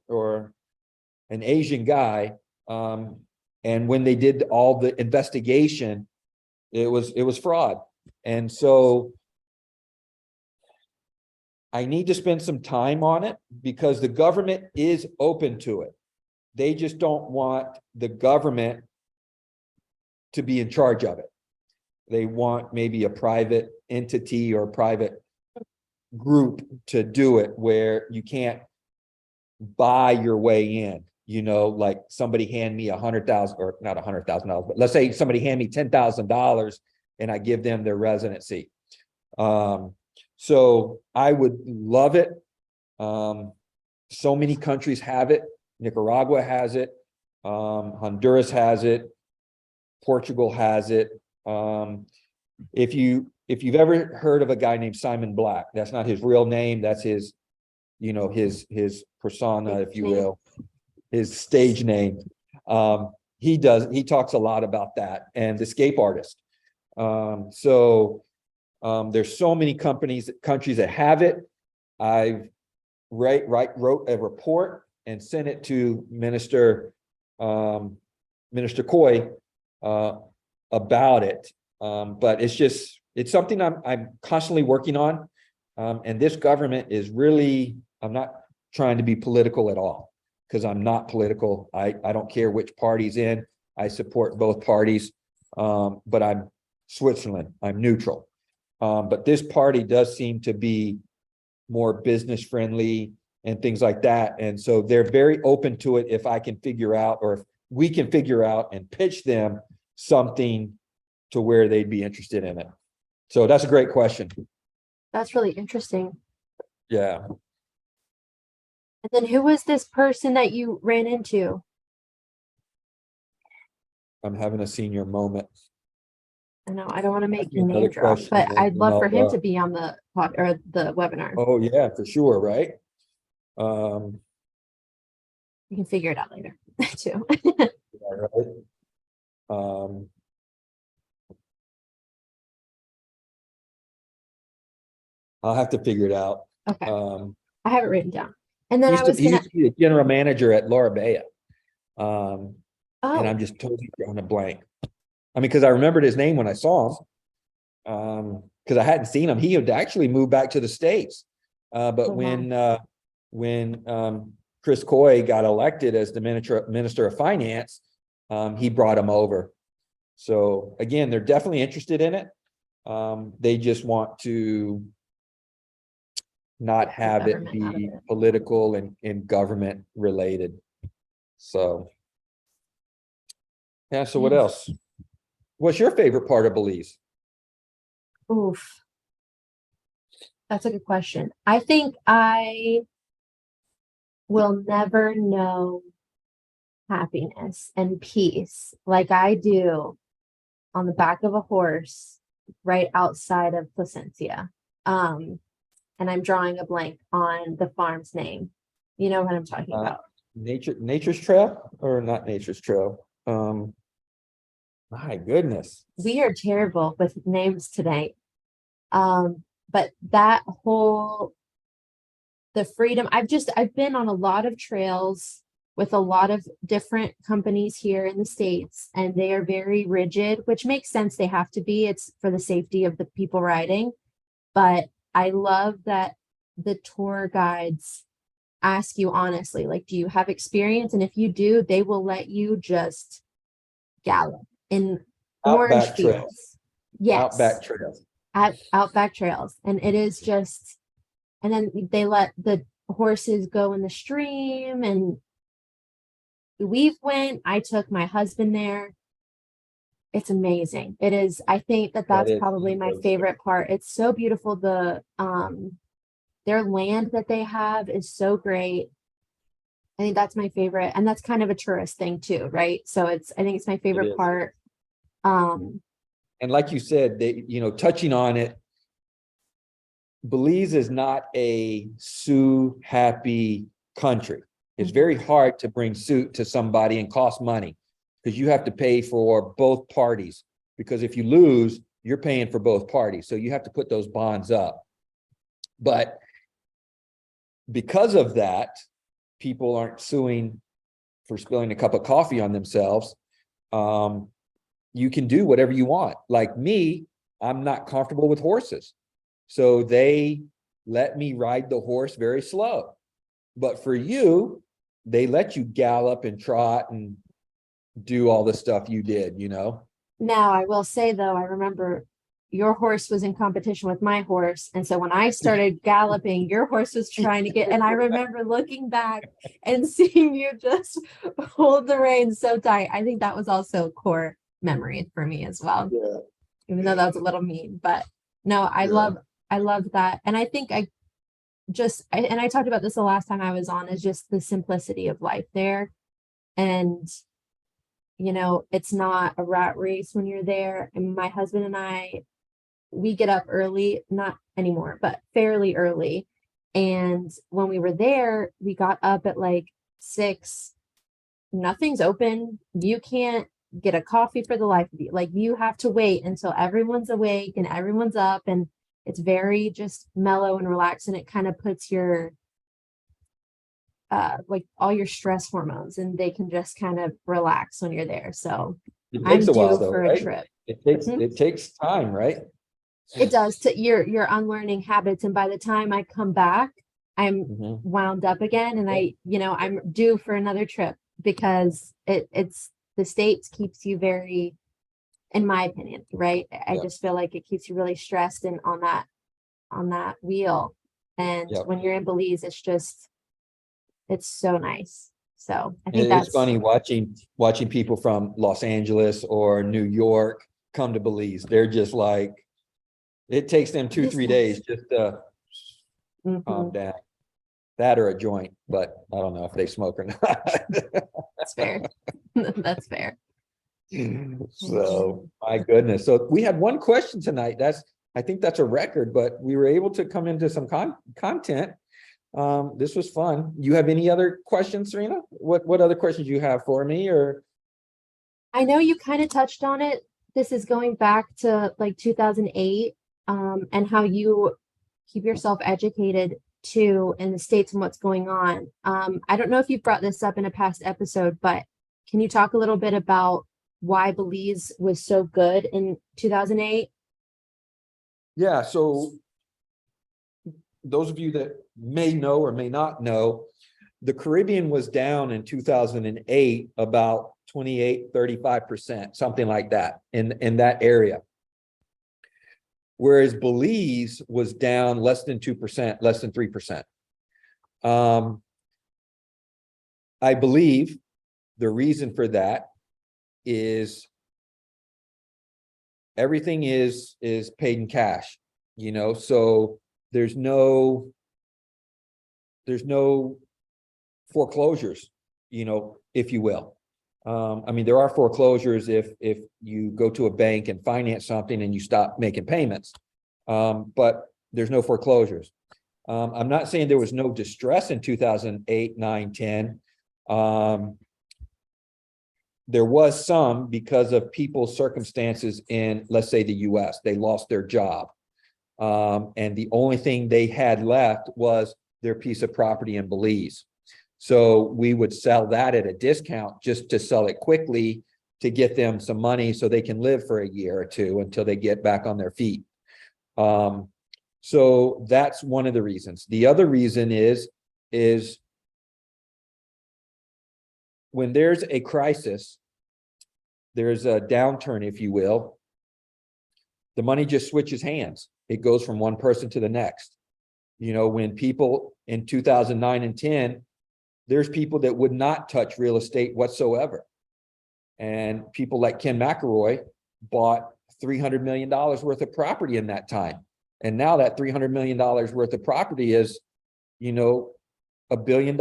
an Asian guy. And when they did all the investigation, it was fraud. And so I need to spend some time on it because the government is open to it. They just don't want the government to be in charge of it. They want maybe a private entity or a private group to do it where you can't buy your way in, like somebody hand me $100,000 or not $100,000, but let's say somebody hand me $10,000 and I give them their residency. So I would love it. So many countries have it. Nicaragua has it. Honduras has it. Portugal has it. If you've ever heard of a guy named Simon Black, that's not his real name. That's his, his persona, if you will, his stage name. He talks a lot about that, and escape artist. There's so many countries that have it. I've wrote a report and sent it to Minister Coy about it. But it's something I'm constantly working on. And this government is really, I'm not trying to be political at all because I'm not political. I don't care which party's in. I support both parties. But I'm Switzerland. I'm neutral. But this party does seem to be more business friendly and things like that. And so they're very open to it if I can figure out, or if we can figure out and pitch them something to where they'd be interested in it. So that's a great question. That's really interesting. Yeah. And then who was this person that you ran into? I'm having a senior moment. I know I don't want to make you Another name drop, question, but and I'd love for I'll, him to be on the or the webinar. Oh yeah, for sure, right? You can figure it out later too. Yeah, right. I'll have to figure it out. Okay. I have it written down. And then he used to be the general manager at Laura Bea. And I'm just totally drawing a blank. I mean, because I remembered his name when I saw him. Because I hadn't seen him. He had actually moved back to the States. But when Chris Coy got elected as the Minister of Finance, he brought him over. So again, they're definitely interested in it. They just want to not have it be political and government related. So yeah, so what else? What's your favorite part of Belize? Oof. That's a good question. I think I will never know happiness and peace like I do on the back of a horse right outside of Placencia. And I'm drawing a blank on the farm's name. You know what I'm talking about? Nature's Trail or not Nature's Trail? My goodness. We are terrible with names today. But that whole the freedom, I've been on a lot of trails with a lot of different companies here in the States, and they are very rigid, which makes sense. They have to be. It's for the safety of the people riding. But I love that the tour guides ask you honestly, like, do you have experience? And if you do, they will let you just gallop in orange Outback trails. fields. Yes. Outback trails. At outback trails. And it is just, and then they let the horses go in the stream, and I took my husband there. It's amazing. It is. I think that's is probably my beautiful. favorite part. It's so beautiful. Their land that they have is so great. I think that's my favorite. And that's kind of a tourist thing too, right? So I think it's my favorite is. part. And like you said, touching on it, Belize is not a sue happy country. It's very hard to bring suit to somebody and cost money because you have to pay for both parties. Because if you lose, you're paying for both parties. So you have to put those bonds up. But because of that, people aren't suing for spilling a cup of coffee on themselves. You can do whatever you want. Like me, I'm not comfortable with horses. So they let me ride the horse very slow. But for you, they let you gallop and trot and do all the stuff you did, Now, I will say though, I remember your horse was in competition with my horse. And so when I started galloping, your horse was trying to get, and I remember looking back and seeing you just hold the reins so tight. I think that was also a core memory for me as well. Yeah. Even though that was a little mean, but no, I love that. And I think I talked about this the last time I was on, is just the simplicity of life there. And it's not a rat race when you're there. And my husband and I, we get up early, not anymore, but fairly early. And when we were there, we got up at like 6. Nothing's open. You can't get a coffee for the life of you. Like, you have to wait until everyone's awake and everyone's up, and it's very just mellow and relaxed, and it kind of puts your like all your stress hormones, and they can just kind of relax when you're there. So It I'm takes a while due though, for right? a trip. It takes time, right? It does. You're unlearning habits, and by the time I come back, I'm wound up again, and I'm due for another trip, because it's the States keeps you very, in my opinion, right? I just feel like it keeps you really stressed and on that wheel. And when you're in Belize, it's so nice. So I think It's funny watching people from Los Angeles or New York come to Belize. They're just like, it takes them 2-3 days just to calm down. That or a joint, but I don't know if they smoke or not. That's fair. That's fair. So my goodness. So we had one question tonight. I think that's a record, but we were able to come into some content. This was fun. You have any other questions, Serena? What other questions you have for me? Or I know you kind of touched on it. This is going back to like 2008, and how you keep yourself educated too in the States and what's going on. I don't know if you've brought this up in a past episode, but can you talk a little bit about why Belize was so good in 2008? yeah, so those of you that may know or may not know, the Caribbean was down in 2008 about 28-35%, something like that in that area. Whereas Belize was down less than 2%, less than 3%. I believe the reason for that is everything is paid in cash, so there's no foreclosures, if you will. I mean, there are foreclosures if you go to a bank and finance something and you stop making payments, but there's no foreclosures. I'm not saying there was no distress in 2008, 9, 10. There was some because of people's circumstances in, let's say, the US. They lost their job. And the only thing they had left was their piece of property in Belize. So we would sell that at a discount just to sell it quickly to get them some money so they can live for a year or two until they get back on their feet. So that's one of the reasons. The other reason is when there's a crisis, there's a downturn, if you will, the money just switches hands. It goes from one person to the next. You know, when people in 2009 and 10, there's people that would not touch real estate whatsoever. And people like Ken McElroy bought $300 million worth of property in that time. And now that $300 million worth of property is, you know, $1 billion,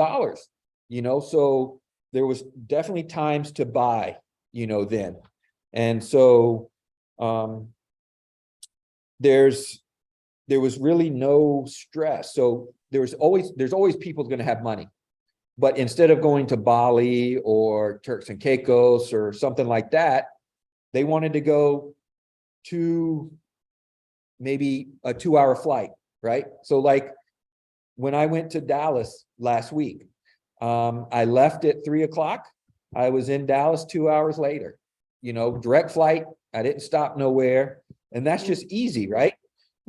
you know, so there was definitely times to buy, you know, then. And so there was really no stress. So there's always people going to have money. But instead of going to Bali or Turks and Caicos or something like that, they wanted to go to maybe a 2-hour flight, right? So like when I went to Dallas last week, I left at 3:00. I was in Dallas 2 hours later, you know, direct flight. I didn't stop nowhere. And that's just easy, right?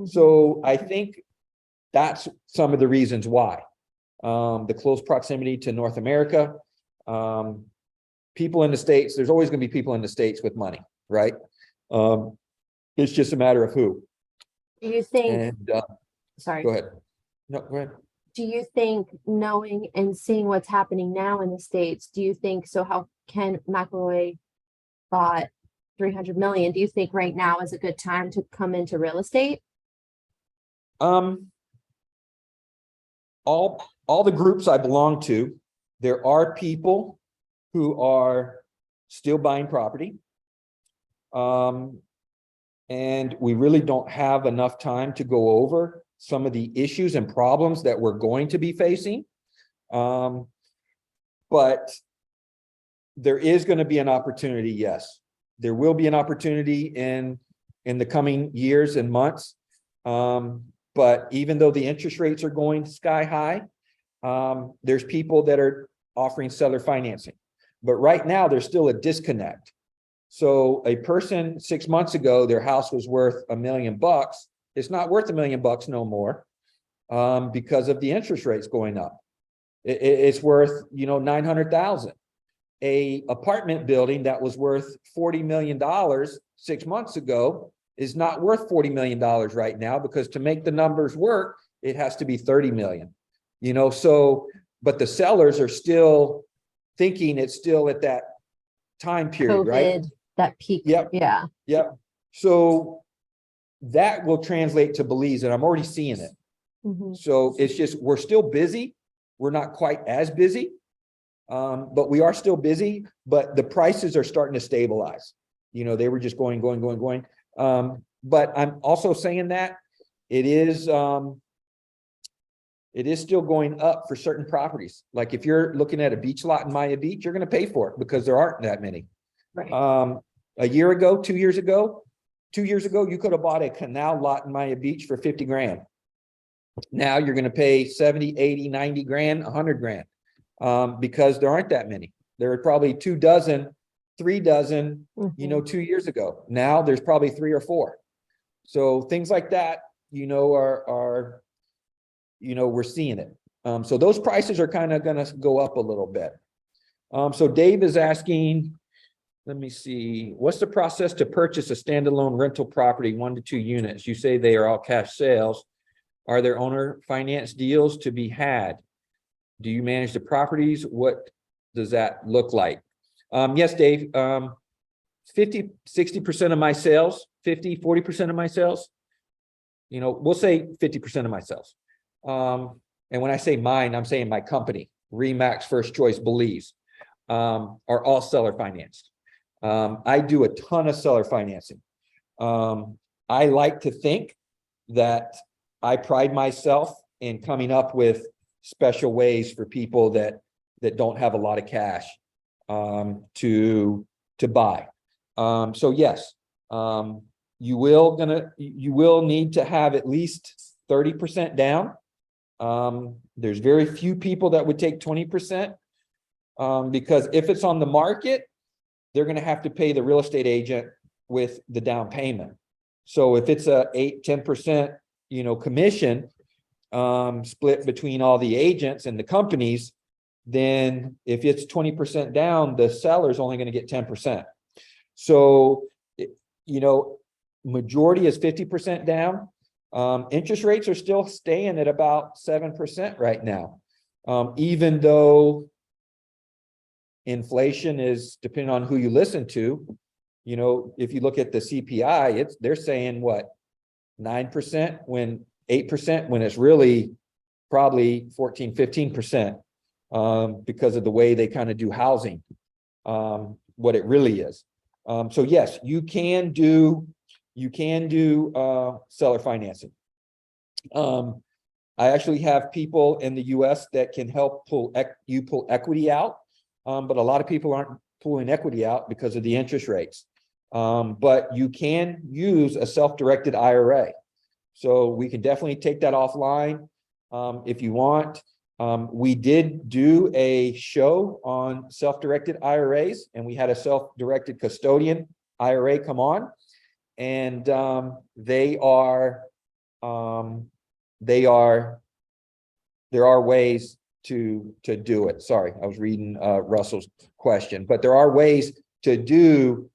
So I think that's some of the reasons why. The close proximity to North America, people in the States, there's always going to be people in the States with money, right? It's just a matter of who. Do you think, And sorry, go ahead. No, go ahead. do you think, knowing and seeing what's happening now in the States, do you think, so how Ken McElroy bought 300 million, do you think right now is a good time to come into real estate? All the groups I belong to, there are people who are still buying property. And we really don't have enough time to go over some of the issues and problems that we're going to be facing. But there is going to be an opportunity, yes. There will be an opportunity in the coming years and months. But even though the interest rates are going sky high, there's people that are offering seller financing. But right now, there's still a disconnect. So a person 6 months ago, their house was worth $1 million. It's not worth $1 million no more because of the interest rates going up. It's worth, you know, 900,000. A apartment building that was worth $40 million 6 months ago is not worth $40 million right now, because to make the numbers work, it has to be 30 million, you know, so, but the sellers are still thinking it's still at that time period, COVID, right? that peak. Yep. Yeah. Yep. So that will translate to Belize, and I'm already seeing it. So it's just, we're still busy. We're not quite as busy, but we are still busy, but the prices are starting to stabilize. You know, they were just going. But I'm also saying that it is still going up for certain properties. Like if you're looking at a beach lot in Maya Beach, you're going to pay for it because there aren't that many. Right. A year ago, 2 years ago, you could have bought a canal lot in Maya Beach for 50 grand. Now you're going to pay 70, 80, 90 grand, 100 grand, because there aren't that many. There are probably 2 dozen, 3 dozen, you know, 2 years ago. Now there's probably 3 or 4. So things like that, you know, are you know, we're seeing it. So those prices are kind of going to go up a little bit. So Dave is asking, let me see, what's the process to purchase a standalone rental property, 1 to 2 units? You say they are all cash sales. Are there owner finance deals to be had? Do you manage the properties? What does that look like? Yes, Dave, 50, 60% of my sales, 50, 40% of my sales, you know, we'll say 50% of my sales. And when I say mine, I'm saying my company, Remax First Choice Belize, are all seller financed. I do a ton of seller financing. I like to think that I pride myself in coming up with special ways for people that don't have a lot of cash to buy. So yes, you will need to have at least 30% down There's very few people that would take 20%. Because if it's on the market, they're going to have to pay the real estate agent with the down payment. So if it's a 8-10%, commission, split between all the agents and the companies, then if it's 20% down, the seller's only going to get 10%. So, majority is 50% down. Interest rates are still staying at about 7% right now. Even though inflation is, depending on who you listen to, if you look at the CPI, they're saying what, 9% when 8% when it's really probably 14-15%, because of the way they kind of do housing, what it really is. So yes, you can do seller financing. I actually have people in the US that can help pull equity out. But a lot of people aren't pulling equity out because of the interest rates. But you can use a self-directed IRA. So we can definitely take that offline if you want. We did do a show on self-directed IRAs, and we had a self-directed custodian IRA come on, and there are ways to do it. Sorry, I was reading Russell's question, but there are ways to do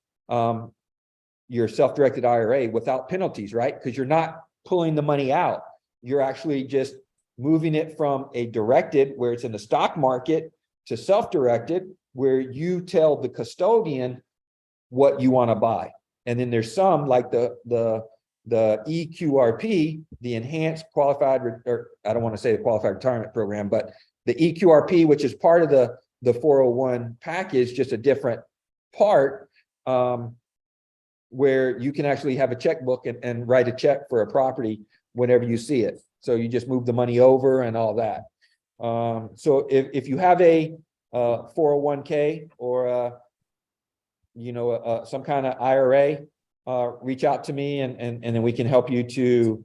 your self-directed IRA without penalties, right? Because you're not pulling the money out. You're actually just moving it from a directed, where it's in the stock market, to self-directed, where you tell the custodian what you want to buy. And then there's some like the EQRP, the enhanced qualified, or I don't want to say the qualified retirement program, but the EQRP, which is part of the 401 package, just a different part, where you can actually have a checkbook and write a check for a property whenever you see it. So you just move the money over and all that. So if you have a 401k or some kind of IRA, reach out to me and then we can help you to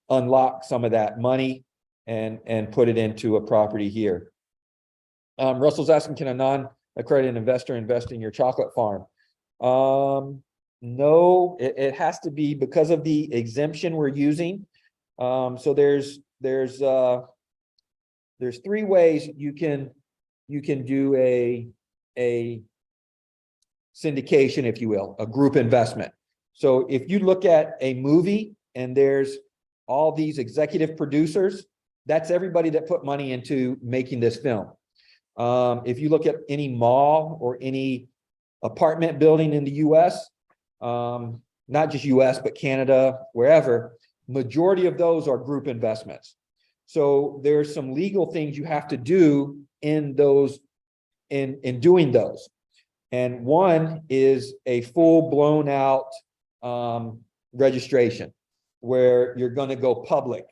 unlock some of that money and put it into a property here. Russell's asking, can a non-accredited investor invest in your chocolate farm? No, it has to be because of the exemption we're using. So there's 3 ways you can do a syndication, if you will, a group investment. So if you look at a movie and there's all these executive producers, that's everybody that put money into making this film. If you look at any mall or any apartment building in the US, not just US, but Canada, wherever, majority of those are group investments. So there's some legal things you have to do in those, in doing those. And one is a full blown out registration where you're going to go public,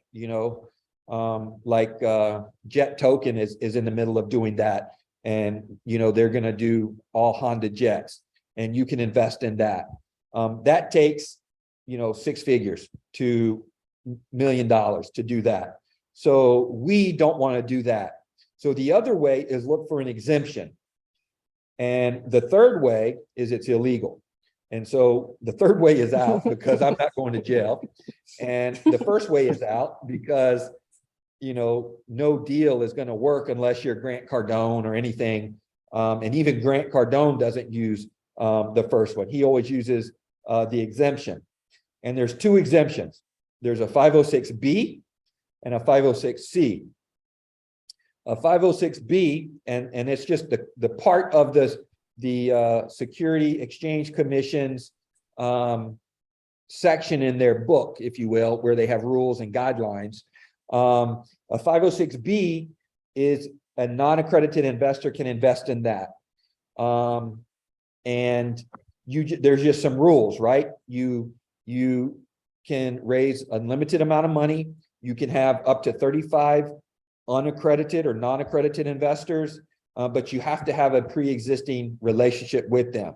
like Jet Token is in the middle of doing that. And, they're going to do all Honda jets and you can invest in that. That takes, 6 figures to $1 million to do that. So we don't want to do that. So the other way is look for an exemption. And the third way is it's illegal. And so the third way is out because I'm not going to jail. And the first way is out because, no deal is going to work unless you're Grant Cardone or anything. And even Grant Cardone doesn't use the first one. He always uses the exemption. And there's 2 exemptions. There's a 506B and a 506C. A 506B, and it's just the part of the Security Exchange Commission's section in their book, if you will, where they have rules and guidelines. A 506B is a non-accredited investor can invest in that. And there's just some rules, right? You can raise a limited amount of money. You can have up to 35 unaccredited or non-accredited investors, but you have to have a pre-existing relationship with them.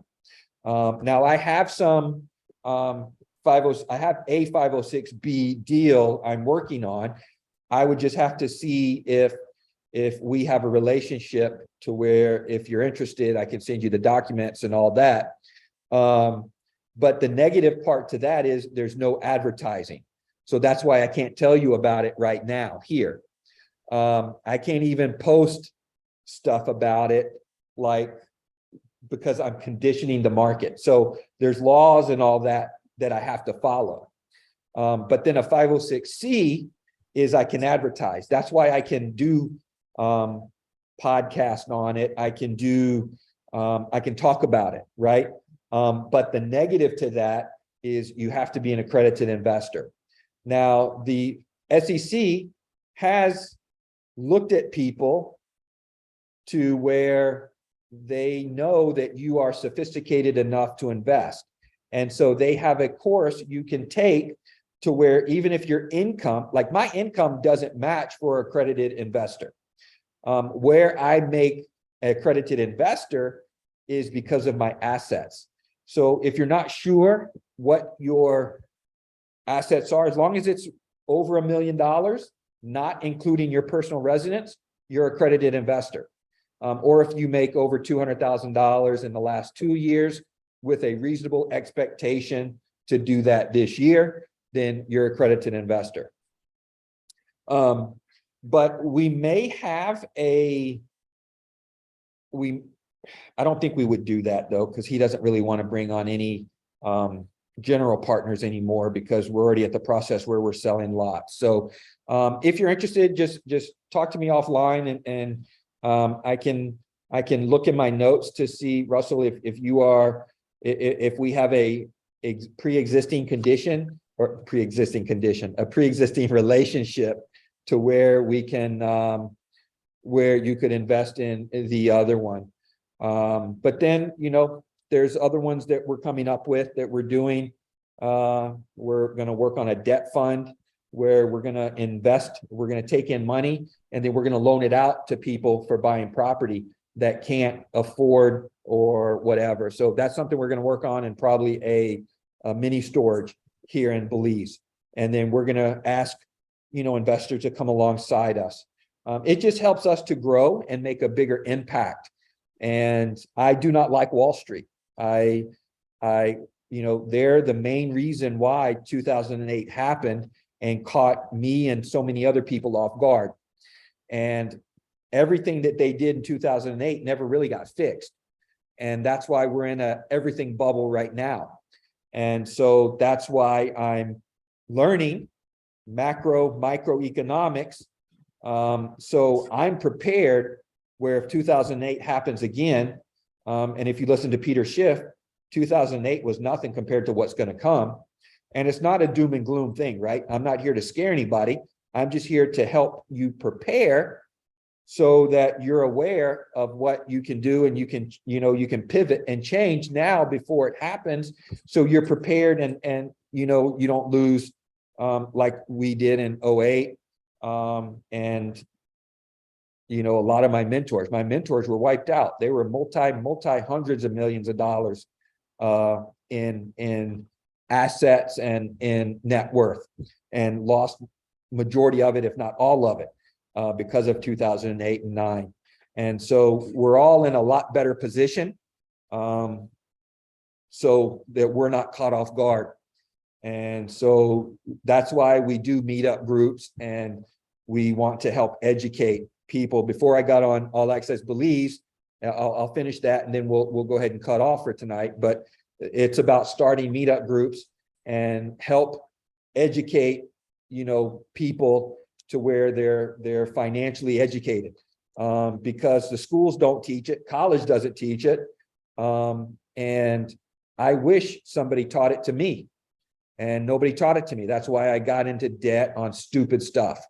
Now I have some I have a 506B deal I'm working on. I would just have to see if we have a relationship to where if you're interested, I can send you the documents and all that. But the negative part to that is there's no advertising. So that's why I can't tell you about it right now here. I can't even post stuff about it, like, because I'm conditioning the market. So there's laws and all that I have to follow. But then a 506C is I can advertise. That's why I can do podcast on it. I can do, I can talk about it, right? But the negative to that is you have to be an accredited investor. Now, the SEC has looked at people to where they know that you are sophisticated enough to invest. And so they have a course you can take to where even if your income, like my income doesn't match for an accredited investor. Where I make an accredited investor is because of my assets. So if you're not sure what your assets are, as long as it's over $1 million, not including your personal residence, you're an accredited investor. Or if you make over $200,000 in the last 2 years with a reasonable expectation to do that this year, then you're an accredited investor. But we may have I don't think we would do that though, because he doesn't really want to bring on any general partners anymore because we're already at the process where we're selling lots. So if you're interested, just talk to me offline and I can look in my notes to see, Russell, if we have a pre-existing condition or a pre-existing relationship to where we can where you could invest in the other one. But then, there's other ones that we're coming up with that we're doing. We're going to work on a debt fund where we're going to invest, we're going to take in money, and then we're going to loan it out to people for buying property that can't afford or whatever. So that's something we're going to work on, and probably a mini storage here in Belize. And then we're going to ask, investors to come alongside us. It just helps us to grow and make a bigger impact. And I do not like Wall Street. They're the main reason why 2008 happened and caught me and so many other people off guard. And everything that they did in 2008 never really got fixed. And that's why we're in a everything bubble right now. And so that's why I'm learning microeconomics. So I'm prepared where if 2008 happens again, and if you listen to Peter Schiff, 2008 was nothing compared to what's going to come. And it's not a doom and gloom thing, right? I'm not here to scare anybody. I'm just here to help you prepare so that you're aware of what you can do, and you can pivot and change now before it happens. So you're prepared and you don't lose like we did in 08. And a lot of my mentors were wiped out. They were multi hundreds of millions of dollars in assets and in net worth, and lost majority of it, if not all of it, because of 2008 and 9. And so we're all in a lot better position, so that we're not caught off guard. And so that's why we do meetup groups, and we want to help educate people. Before I got on All Access Belize, I'll finish that and then we'll go ahead and cut off for tonight. But it's about starting meetup groups and help educate, people to where they're financially educated, because the schools don't teach it, college doesn't teach it, and I wish somebody taught it to me, and nobody taught it to me. That's why I got into debt on stupid stuff.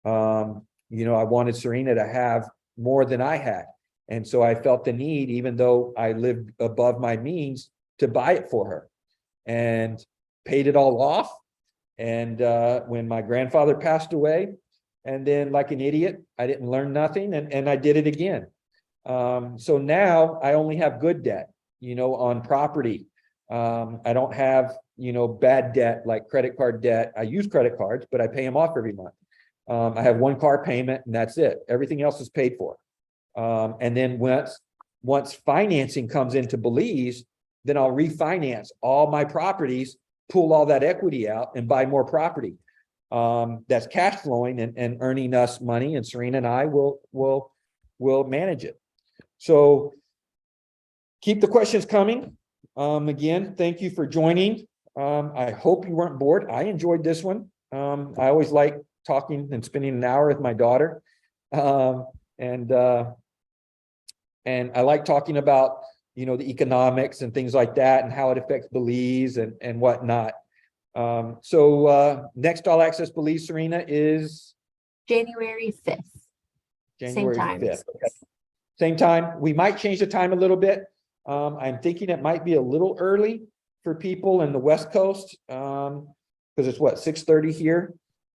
I wanted Serena to have more than I had. And so I felt the need, even though I lived above my means, to buy it for her, and paid it all off. And when my grandfather passed away, and then like an idiot, I didn't learn nothing, and I did it again. So now I only have good debt, on property. I don't have, bad debt like credit card debt. I use credit cards, but I pay them off every month. I have one car payment and that's it. Everything else is paid for. And then once financing comes into Belize, then I'll refinance all my properties, pull all that equity out and buy more property. That's cash flowing and earning us money, and Serena and I will manage it. So keep the questions coming. Again, thank you for joining. I hope you weren't bored. I enjoyed this one. I always like talking and spending an hour with my daughter. And I like talking about, you know, the economics and things like that and how it affects Belize and whatnot. So next All Access Belize, Serena, is January 5th. January Same time. 5th. Okay. Same time. We might change the time a little bit. I'm thinking it might be a little early for people in the West Coast, because it's what, 6:30 here.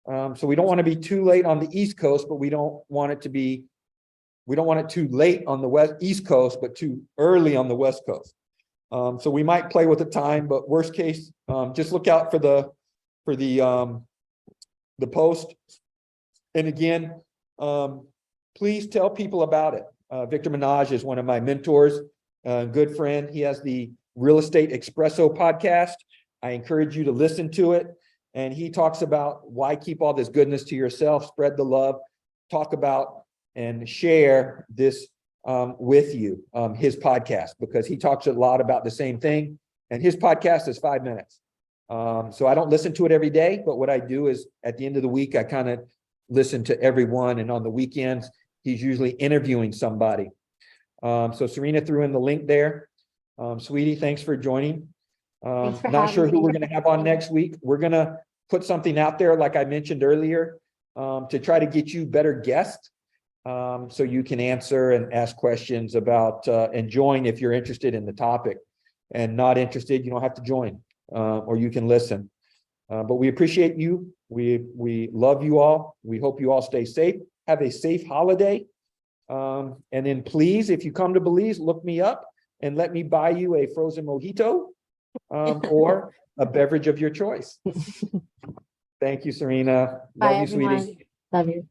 So we don't want to be too late on the East Coast, but we don't want it too late on the East Coast, but too early on the West Coast. So we might play with the time, but worst case, just look out for the post. And again, please tell people about it. Victor Minaj is one of my mentors, good friend. He has the Real Estate Espresso podcast. I encourage you to listen to it. And he talks about why keep all this goodness to yourself, spread the love, talk about and share this with you, his podcast, because he talks a lot about the same thing. And his podcast is 5 minutes. So I don't listen to it every day, but what I do is at the end of the week, I kind of listen to everyone. And on the weekends, he's usually interviewing somebody. So Serena threw in the link there. Sweetie, thanks for joining. Thanks for Not sure having who me. we're going to have on next week. We're going to put something out there, like I mentioned earlier, to try to get you better guests. So you can answer and ask questions about and join if you're interested in the topic, and not interested, you don't have to join, or you can listen. But we appreciate you. We love you all. We hope you all stay safe. Have a safe holiday. And then please, if you come to Belize, look me up and let me buy you a frozen mojito or a beverage of your choice. Thank you, Serena. Bye, Love you, everyone. sweetie. Love you.